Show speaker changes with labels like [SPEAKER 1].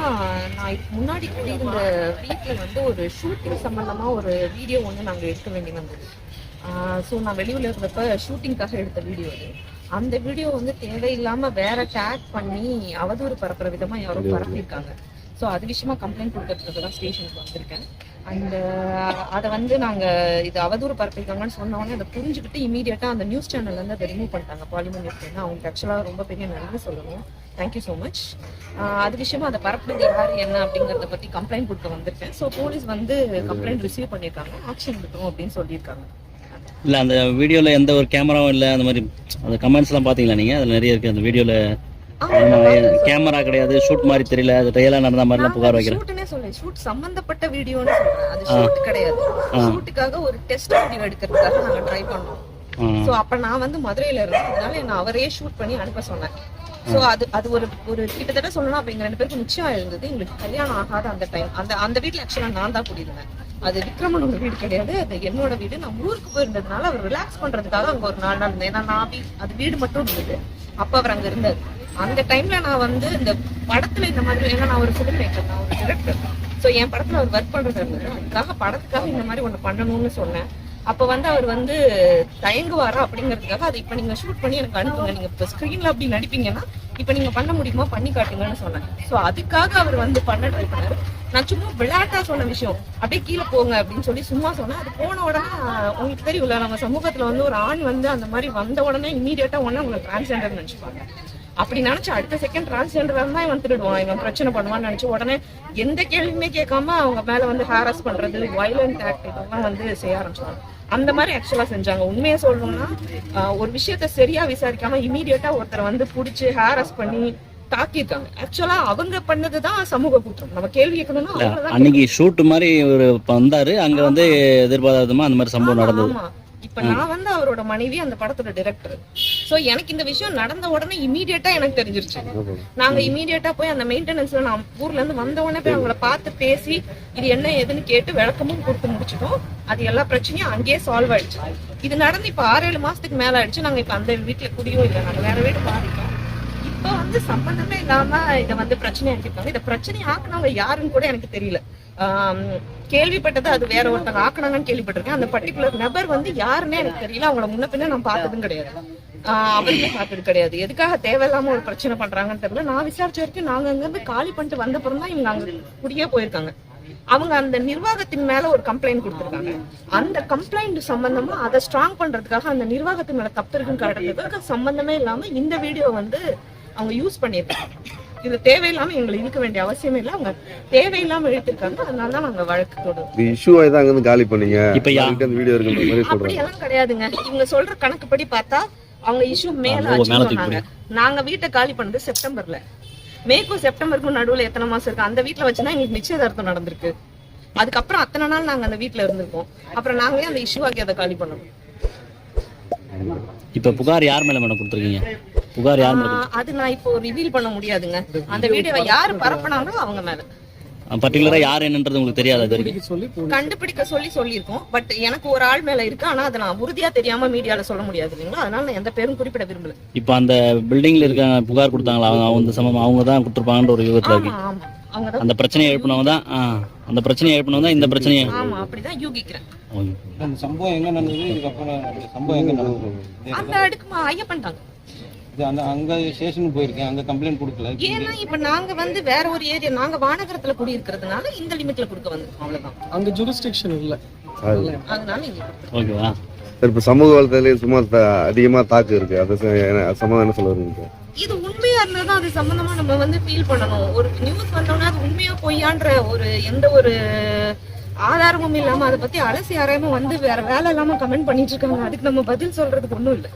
[SPEAKER 1] நான் இதுக்கு முன்னாடி குடியிருந்த வீட்டில் வந்து ஒரு ஷூட்டிங் சம்மந்தமாக ஒரு வீடியோ ஒன்று நாங்கள் எடுக்க வேண்டி வந்தது. ஸோ நான் வெளியூரில் இருந்தப்ப ஷூட்டிங்காக எடுத்த வீடியோ அது. அந்த வீடியோ வந்து தேவையில்லாமல் வேற டேக் பண்ணி அவதூறு பரப்புற விதமாக யாரோ பரப்பியிருக்காங்க. ஸோ அது விஷயமா கம்ப்ளைண்ட் கொடுக்கறதுக்கு தான் ஸ்டேஷனுக்கு வந்திருக்கேன். அண்ட் அதை வந்து நாங்கள் இது அவதூறு பரப்பியிருக்காங்கன்னு சொன்னோடனே அதை புரிஞ்சுக்கிட்டு இமீடியட்டாக அந்த நியூஸ் சேனல்லேருந்து அதை ரிமூவ் பண்ணிட்டாங்க. பாலிமர் நியூஸ் சேனல் அவங்களுக்கு ஆக்சுவலாக ரொம்ப பெரிய நன்றி சொல்லணும். Thank you so much. அது விஷயமா அதை பரப்புறது யார் என்ன அப்படிங்கிறத பற்றி கம்ப்ளைண்ட் கொடுக்க வந்திருக்கேன். ஸோ போலீஸ் வந்து கம்ப்ளைண்ட் ரிசீவ் பண்ணியிருக்காங்க, ஆக்ஷன் எடுக்கணும் அப்படின்னு சொல்லியிருக்காங்க.
[SPEAKER 2] இல்லை அந்த வீடியோவில் எந்த ஒரு கேமராவும் இல்லை, அந்த மாதிரி அந்த கமெண்ட்ஸ்லாம் பார்த்தீங்களா நீங்கள்? அதில் நிறைய இருக்குது அந்த வீடியோவில். கேமரா கிடையாது, ஷூட் மாதிரி தெரியல, அது ரியலா நடந்த மாதிரிலாம் புகார் வைக்கிறேன்.
[SPEAKER 1] ஷூட்னே சொல்றேன், ஷூட் சம்பந்தப்பட்ட வீடியோன்னு சொல்றேன். அது ஷூட் கிடையாது. ஷூட்டுக்காக ஒரு டெஸ்ட் வீடியோ எடுக்கிறதுக்காக நாங்க ட்ரை பண்ணோம். சோ அப்ப நான் வந்து மதுரையில இருந்தேன், அதனால என்ன அவரே ஷூட் பண்ணி அனுப்ப சொன்னேன். சோ அது ஒரு கிட்டத்தட்ட சொல்லணும், அப்ப எங்க 2 பேருக்கு நிச்சயம் இருந்தது. எங்களுக்கு கல்யாணம் ஆகாத அந்த டைம். அந்த வீட்டுல ஆக்சுவலா நான் தான் கூட்டியிருந்தேன். அது விக்ரமனோட வீடு கிடையாது, அது என்னோட வீடு. நான் ஊருக்கு போயிருந்ததுனால அவர் ரிலாக்ஸ் பண்றதுக்காக அங்க ஒரு 4 நாள் இருந்தேன். ஏன்னா நான் அது வீடு மட்டும் இருந்தது, அப்ப அவர் அங்க இருந்தாரு. அந்த டைம்ல நான் வந்து இந்த படத்துல இந்த மாதிரி, ஏன்னா நான் ஒரு ஃபிலிம் மேக்கர், நான் ஒரு டிரெக்டர். ஸோ என் படத்துல அவர் ஒர்க் பண்றது இருந்தது. அதுக்காக படத்துக்காக இந்த மாதிரி ஒன்று பண்ணணும்னு சொன்னேன். அப்போ வந்து அவர் வந்து தயங்குவாரா அப்படிங்கிறதுக்காக அதை இப்போ நீங்க ஷூட் பண்ணி எனக்கு அனுப்புங்க, நீங்க இப்போ ஸ்க்ரீன்ல அப்படி நடிப்பீங்கன்னா இப்போ நீங்க பண்ண முடியுமா, பண்ணி காட்டுங்கன்னு சொன்னேன். ஸோ அதுக்காக அவர் வந்து பண்ண ட்ரை பண்ணாரு. நான் சும்மா விளையாட்டா சொன்ன விஷயம், அப்படியே கீழே போங்க அப்படின்னு சொல்லி சும்மா சொன்னேன். அது போன உடனே உங்களுக்கு தெரியும்ல, நம்ம சமூகத்துல வந்து ஒரு ஆண் வந்து அந்த மாதிரி வந்த உடனே இமீடியட்டா உடனே உங்களை டிரான்ஸ்ஜெண்டர் நினைச்சுப்பாங்க. அப்படி நினைச்சு அடுத்த செகண்ட் டிரான்ஸ்ஜெண்டரா தான் இவன் திருடுவான், இவன் பிரச்சனை பண்ணுவான்னு நினைச்சு உடனே எந்த கேள்வியுமே கேட்காம அவங்க மேல வந்து ஹாரஸ் பண்றது, வயலண்ட் ஆக்ட் இதெல்லாம் வந்து செய்ய ஆரம்பிச்சாங்க. அந்த மாதிரி ஆக்சுவலா செஞ்சாங்க. உண்மையை சொல்லணும்னா ஒரு விஷயத்த சரியா விசாரிக்காம இமீடியட்டா ஒருத்தரை வந்து பிடிச்சி ஹாரஸ் பண்ணி தாக்கியிருக்காங்க. ஆக்சுவலா அவங்க பண்ணதுதான் சமூக குற்றம். நம்ம கேள்வி கேட்கணும்னா
[SPEAKER 2] அன்னைக்கு ஷூட் மாதிரி ஒரு வந்தாரு, அங்க வந்து எதிர்பாராதமா அந்த மாதிரி சம்பவம் நடந்தது.
[SPEAKER 1] இப்ப நான் வந்து அவரோட மனைவி, அந்த படத்தோட டைரக்டர். சோ எனக்கு இந்த விஷயம் நடந்த உடனே இமீடியட்டா எனக்கு தெரிஞ்சிருச்சு. நாங்க இமீடியட்டா போய் அந்த மெயின்டெனன்ஸ்ல நான் ஊர்ல இருந்து வந்த உடனே போய் அவங்கள பார்த்து பேசி இது என்ன ஏதுன்னு கேட்டு விளக்கமும் கொடுத்து முடிச்சிட்டோம். அது எல்லா பிரச்சனையும் அங்கேயே சால்வ் ஆயிடுச்சு. இது நடந்து இப்ப 6-7 மாசத்துக்கு மேல ஆயிடுச்சு. நாங்க இப்ப அந்த வீட்டுல குடியும் இல்லை, நாங்க வேற வீடு பாதிட்டோம். இப்ப வந்து சம்பந்தமே இல்லாம இதை வந்து பிரச்சனை ஆக்கிருக்காங்க. இதை பிரச்சனை ஆக்குனவங்க யாருன்னு கூட எனக்கு தெரியல. கேள்விப்பட்டது அது வேற ஒருத்தங்க ஆக்குனாங்கன்னு கேள்விப்பட்டிருக்கேன். அந்த பர்டிகுலர் நபர் வந்து யாருன்னே எனக்கு தெரியல. அவங்கள முன்ன பின்ன நான் பார்த்ததும் கிடையாது, அவருமே பார்த்தது கிடையாது. எதுக்காக தேவையில்லாம ஒரு பிரச்சனை பண்றாங்கன்னு தெரியல. நான் விசாரிச்ச வரைக்கும் நாங்க அங்க இருந்து காலி பண்ணிட்டு வந்தப்புறம் தான் இவங்க அங்க குடியே போயிருக்காங்க. அவங்க அந்த நிர்வாகத்தின் மேல ஒரு கம்ப்ளைண்ட் கொடுத்திருக்காங்க. அந்த கம்ப்ளைண்ட் சம்பந்தமா அதை ஸ்ட்ராங் பண்றதுக்காக, அந்த நிர்வாகத்தின் மேல தப்பு இருக்குன்னு காட்டுறதுக்காக சம்பந்தமே இல்லாம இந்த வீடியோ வந்து அவங்க யூஸ் பண்ணியிருக்காங்க. இது தேவையில்லாம எங்களுக்கு இருக்க வேண்டிய அவசியமே இல்லை, அவங்க தேவையில்லாம இழுத்திருக்காங்க. அதனால தான் நாங்க வழக்கு தொடரும்.
[SPEAKER 3] காலி பண்ணீங்க
[SPEAKER 1] அப்படியெல்லாம் கிடையாதுங்க. இவங்க சொல்ற கணக்குப்படி பார்த்தா அவங்க இஷ்யூ மேல ஆச்சுனாங்க. நாங்க வீட்டை காலி பண்ணது செப்டம்பர்ல. மேக்கும் செப்டம்பருக்கும் நடுவுல எத்தனை மாசம் இருக்கு? அந்த வீட்டுல வச்சுதான் எங்களுக்கு நிச்சயதார்த்தம் நடந்திருக்கு. அதுக்கப்புறம் அத்தனை நாள் நாங்க அந்த வீட்டுல இருந்திருக்கோம். அப்புறம் நாங்களே அந்த இஷ்யூ ஆக்கி அதை காலி பண்ணோம்.
[SPEAKER 2] இப்ப புகார் யார் மேல மேடம் கொடுத்துருக்கீங்க? புகார் யார் மேல?
[SPEAKER 1] அது நான் இப்போ ரிவீல் பண்ண முடியாதுங்க. அந்த வீடியோவை யாரு பரப்புனாங்களோ அவங்க மேல.
[SPEAKER 2] பர்டிகுலரா யார் என்னன்றது உங்களுக்கு தெரியாது?
[SPEAKER 1] கண்டுபிடிக்க சொல்லியிருக்கோம். பட் எனக்கு ஒரு ஆள் மேல இருக்கு, ஆனா அதை நான் உறுதியா தெரியாம மீடியால சொல்ல முடியாது இல்லைங்களா? அதனால நான் எந்த பேரும் குறிப்பிட விரும்பல.
[SPEAKER 2] இப்ப அந்த பில்டிங்ல இருக்காங்க புகார் கொடுத்தாங்களா, அவங்க சம்பவம் அவங்க தான் கொடுத்துருப்பாங்கன்ற ஒரு யுகத்துல இருக்கு. அந்த பிரச்சனையை எழுப்பினவங்க தான் அந்த பிரச்சனையை எழுப்பினவங்க தான் இந்த பிரச்சனையை.
[SPEAKER 1] ஆமா, அப்படிதான் யூகிக்கிறேன்.
[SPEAKER 4] அந்த சம்பவம் எங்க நடந்தது? இதுக்கப்புறம் சம்பவம் எங்க நடந்தது?
[SPEAKER 1] அந்த அடுக்கு ஐயப்பன் தாங்க.
[SPEAKER 4] அங்க ஸ்டேஷனுக்கு போயிருக்கேன், அங்க கம்ப்ளைண்ட் கொடுக்கல.
[SPEAKER 1] ஏன்னா இப்ப நாங்க வந்து வேற ஒரு ஏரியா, நாங்க வானகரத்துல குடி இருக்கிறதுனால இந்த லிமிட்ல கொடுக்க வந்திருக்கோம், அவ்வளவுதான்.
[SPEAKER 5] அங்க ஜூரிஸ்டிக்ஷன் இல்ல,
[SPEAKER 1] அதனால இங்க
[SPEAKER 2] ஓகேவா.
[SPEAKER 3] இப்ப சமூக வலைதளத்துல சும்மா அதிகமா தாக்கு இருக்கு, அது சம்பந்தம் என்ன சொல்ல வருவீங்க?
[SPEAKER 1] இது உண்மையா இருந்தாதான் அது சம்பந்தமா நம்ம வந்து ஃபீல் பண்ணணும். ஒரு நியூஸ் வந்தோம்னா அது உண்மையா பொய்யான்ற ஒரு எந்த ஒரு ஆதாரமும் இல்லாம அதை பத்தி அலசி ஆராயமா வந்து வேற வேலை இல்லாம கமெண்ட் பண்ணிட்டு இருக்காங்க. அதுக்கு நம்ம பதில் சொல்றதுக்கு ஒண்ணும் இல்லை.